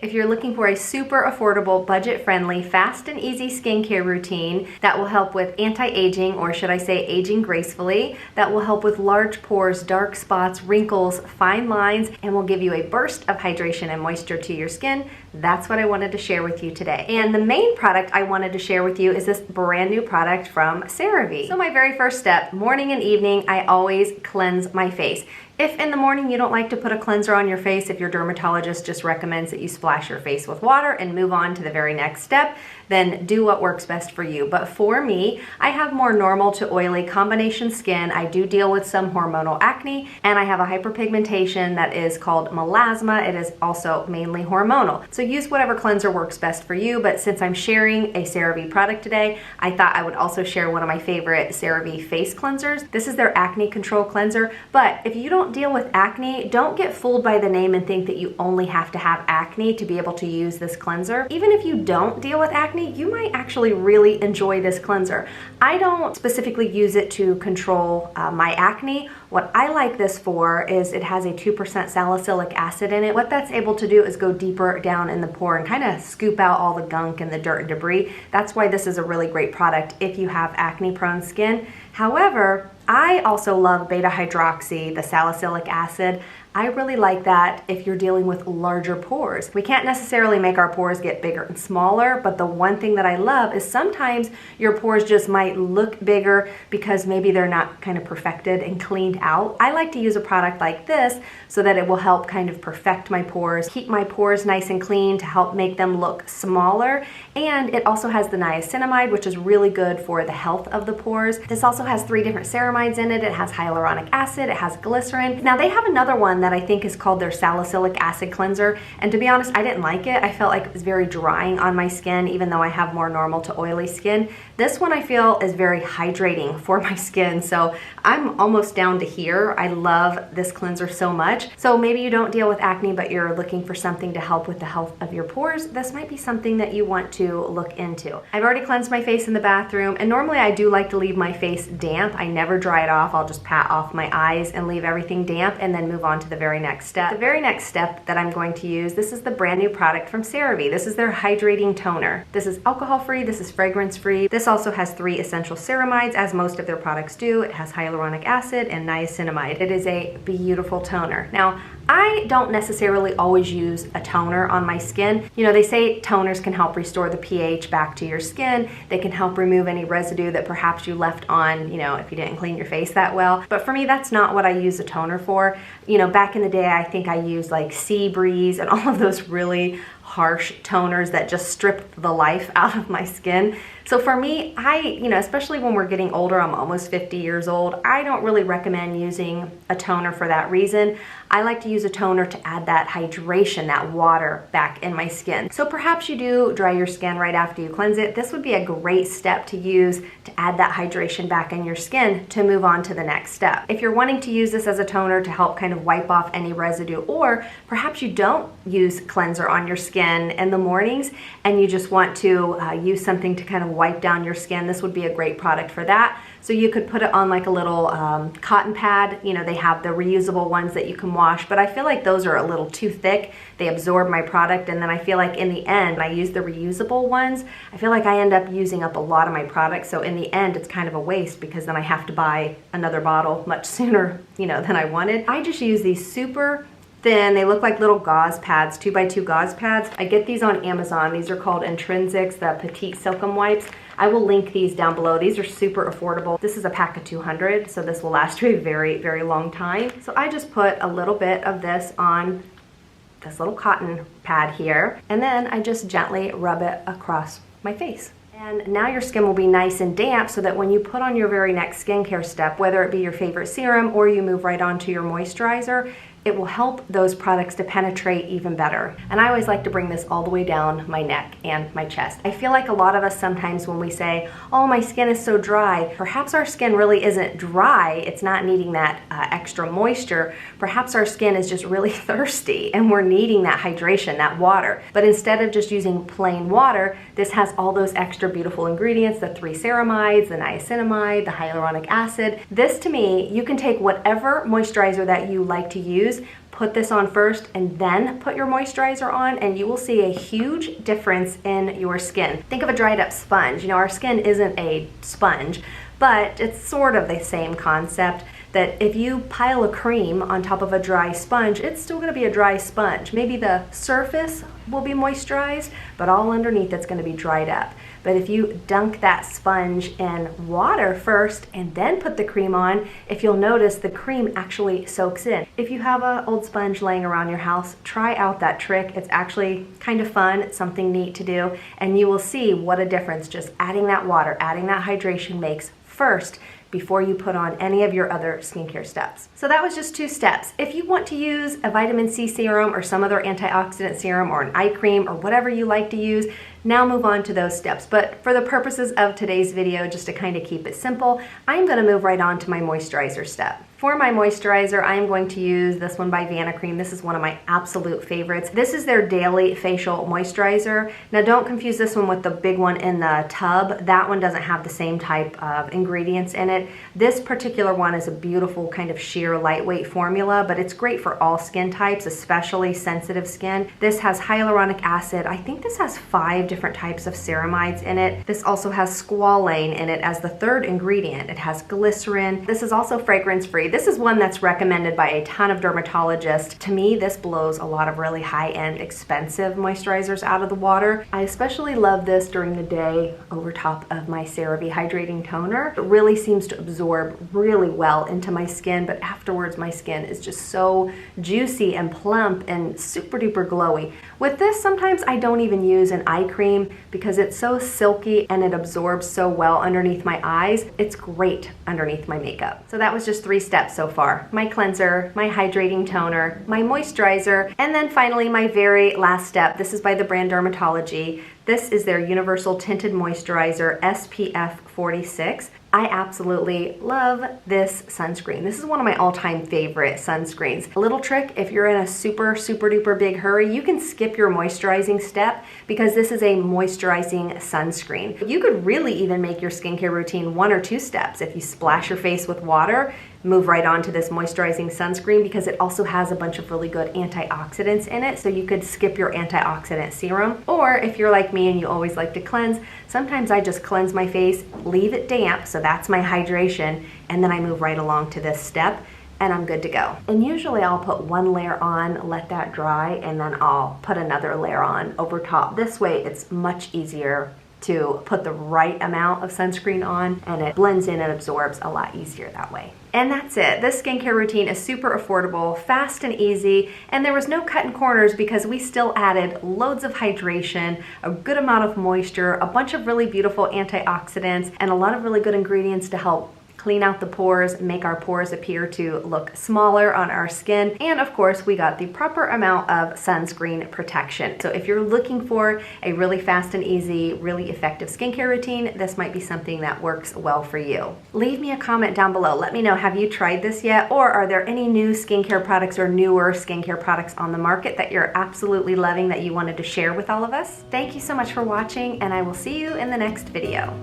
If you're looking for a super affordable, budget-friendly, fast and easy skincare routine that will help with anti-aging, or should I say aging gracefully, that will help with large pores, dark spots, wrinkles, fine lines, and will give you a burst of hydration and moisture to your skin, that's what I wanted to share with you today. And the main product I wanted to share with you is this brand new product from Cerave. So my very first step, morning and evening, I always cleanse my face. If in the morning you don't like to put a cleanser on your face, if your dermatologist just recommends that you splash your face with water and move on to the very next step, then do what works best for you. But for me, I have more normal to oily combination skin. I do deal with some hormonal acne, and I have a hyperpigmentation that is called melasma. It is also mainly hormonal. So use whatever cleanser works best for you, but since I'm sharing a Cerave product today, I thought I would also share one of my favorite Cerave face cleansers. This is their acne control cleanser, but if you don't deal with acne, don't get fooled by the name and think that you only have to have acne to be able to use this cleanser. Even if you don't deal with acne, you might actually really enjoy this cleanser. I don't specifically use it to control my acne. What I like this for is it has a 2% salicylic acid in it. What that's able to do is go deeper down in the pore and kind of scoop out all the gunk and the dirt and debris. That's why this is a really great product if you have acne prone skin. However, I also love beta hydroxy, the salicylic acid. I really like that if you're dealing with larger pores. We can't necessarily make our pores get bigger and smaller, but the one thing that I love is sometimes your pores just might look bigger because maybe they're not kind of perfected and cleaned out. I like to use a product like this so that it will help kind of perfect my pores, keep my pores nice and clean to help make them look smaller. And it also has the niacinamide, which is really good for the health of the pores. This also has 3 different ceramides in it. It has hyaluronic acid, it has glycerin. Now they have another one that I think is called their salicylic acid cleanser, and to be honest, I didn't like it. I felt like it was very drying on my skin, even though I have more normal to oily skin. This one I feel is very hydrating for my skin, so I'm almost down to here. I love this cleanser so much. So maybe you don't deal with acne, but you're looking for something to help with the health of your pores. This might be something that you want to look into. I've already cleansed my face in the bathroom, and normally I do like to leave my face damp. I never dry it off. I'll just pat off my eyes and leave everything damp and then move on to the very next step. The very next step that I'm going to use, this is the brand new product from Cerave. This is their hydrating toner. This is alcohol-free, this is fragrance-free. This also has 3 essential ceramides, as most of their products do. It has hyaluronic acid and niacinamide. It is a beautiful toner. Now, I don't necessarily always use a toner on my skin. You know, they say toners can help restore the pH back to your skin. They can help remove any residue that perhaps you left on, you know, if you didn't clean your face that well. But for me, that's not what I use a toner for. You know, back in the day, I think I used like Sea Breeze and all of those really harsh toners that just stripped the life out of my skin. So for me, especially when we're getting older, I'm almost 50 years old, I don't really recommend using a toner for that reason. I like to use a toner to add that hydration, that water back in my skin. So perhaps you do dry your skin right after you cleanse it. This would be a great step to use to add that hydration back in your skin to move on to the next step. If you're wanting to use this as a toner to help kind of wipe off any residue, or perhaps you don't use cleanser on your skin in the mornings and you just want to use something to kind of wipe down your skin, this would be a great product for that. So you could put it on like a little cotton pad. You know, they have the reusable ones that you can wash, but I feel like those are a little too thick. They absorb my product, and then I feel like in the end, when I use the reusable ones, I feel like I end up using up a lot of my product. So in the end, it's kind of a waste because then I have to buy another bottle much sooner, you know, than I wanted. I just use these super thin, they look like little gauze pads, 2x2 gauze pads. I get these on Amazon. These are called Intrinsics, the Petite Silcum Wipes. I will link these down below. These are super affordable. This is a pack of 200, so this will last you a very, very long time. So I just put a little bit of this on this little cotton pad here, and then I just gently rub it across my face. And now your skin will be nice and damp so that when you put on your very next skincare step, whether it be your favorite serum or you move right on to your moisturizer, it will help those products to penetrate even better. And I always like to bring this all the way down my neck and my chest. I feel like a lot of us sometimes when we say, oh, my skin is so dry, perhaps our skin really isn't dry, it's not needing that extra moisture. Perhaps our skin is just really thirsty and we're needing that hydration, that water. But instead of just using plain water, this has all those extra beautiful ingredients, the 3 ceramides, the niacinamide, the hyaluronic acid. This to me, you can take whatever moisturizer that you like to use use, put this on first and then put your moisturizer on, and you will see a huge difference in your skin. Think of a dried up sponge. You know, our skin isn't a sponge, but it's sort of the same concept, that if you pile a cream on top of a dry sponge, it's still gonna be a dry sponge. Maybe the surface will be moisturized, but all underneath it's gonna be dried up. But if you dunk that sponge in water first and then put the cream on, if you'll notice, the cream actually soaks in. If you have an old sponge laying around your house, try out that trick. It's actually kind of fun. It's something neat to do, and you will see what a difference just adding that water, adding that hydration makes first before you put on any of your other skincare steps. So that was just 2 steps. If you want to use a vitamin C serum or some other antioxidant serum or an eye cream or whatever you like to use, now move on to those steps. But for the purposes of today's video, just to kind of keep it simple, I'm gonna move right on to my moisturizer step. For my moisturizer, I'm going to use this one by Vanacream. This is one of my absolute favorites. This is their daily facial moisturizer. Now don't confuse this one with the big one in the tub. That one doesn't have the same type of ingredients in it. This particular one is a beautiful kind of sheer lightweight formula, but it's great for all skin types, especially sensitive skin. This has hyaluronic acid. I think this has 5 different types of ceramides in it. This also has squalane in it as the 3rd ingredient. It has glycerin. This is also fragrance free. This is one that's recommended by a ton of dermatologists. To me, this blows a lot of really high-end, expensive moisturizers out of the water. I especially love this during the day over top of my Cerave Hydrating Toner. It really seems to absorb really well into my skin, but afterwards my skin is just so juicy and plump and super duper glowy. With this, sometimes I don't even use an eye cream because it's so silky and it absorbs so well underneath my eyes. It's great underneath my makeup. So that was just 3 steps so far. My cleanser, my hydrating toner, my moisturizer, and then finally my very last step. This is by the brand Dermatology. This is their Universal Tinted Moisturizer SPF 46. I absolutely love this sunscreen. This is one of my all-time favorite sunscreens. A little trick, if you're in a super duper big hurry, you can skip your moisturizing step because this is a moisturizing sunscreen. You could really even make your skincare routine 1 or 2 steps. If you splash your face with water, move right on to this moisturizing sunscreen because it also has a bunch of really good antioxidants in it, so you could skip your antioxidant serum. Or if you're like me and you always like to cleanse, sometimes I just cleanse my face, leave it damp, so that's my hydration, and then I move right along to this step and I'm good to go. And usually I'll put 1 layer on, let that dry, and then I'll put another layer on over top. This way it's much easier to put the right amount of sunscreen on, and it blends in and absorbs a lot easier that way. And that's it. This skincare routine is super affordable, fast and easy, and there was no cutting corners because we still added loads of hydration, a good amount of moisture, a bunch of really beautiful antioxidants, and a lot of really good ingredients to help clean out the pores, make our pores appear to look smaller on our skin, and of course we got the proper amount of sunscreen protection. So if you're looking for a really fast and easy, really effective skincare routine, this might be something that works well for you. Leave me a comment down below. Let me know, have you tried this yet, or are there any new skincare products or newer skincare products on the market that you're absolutely loving that you wanted to share with all of us? Thank you so much for watching, and I will see you in the next video.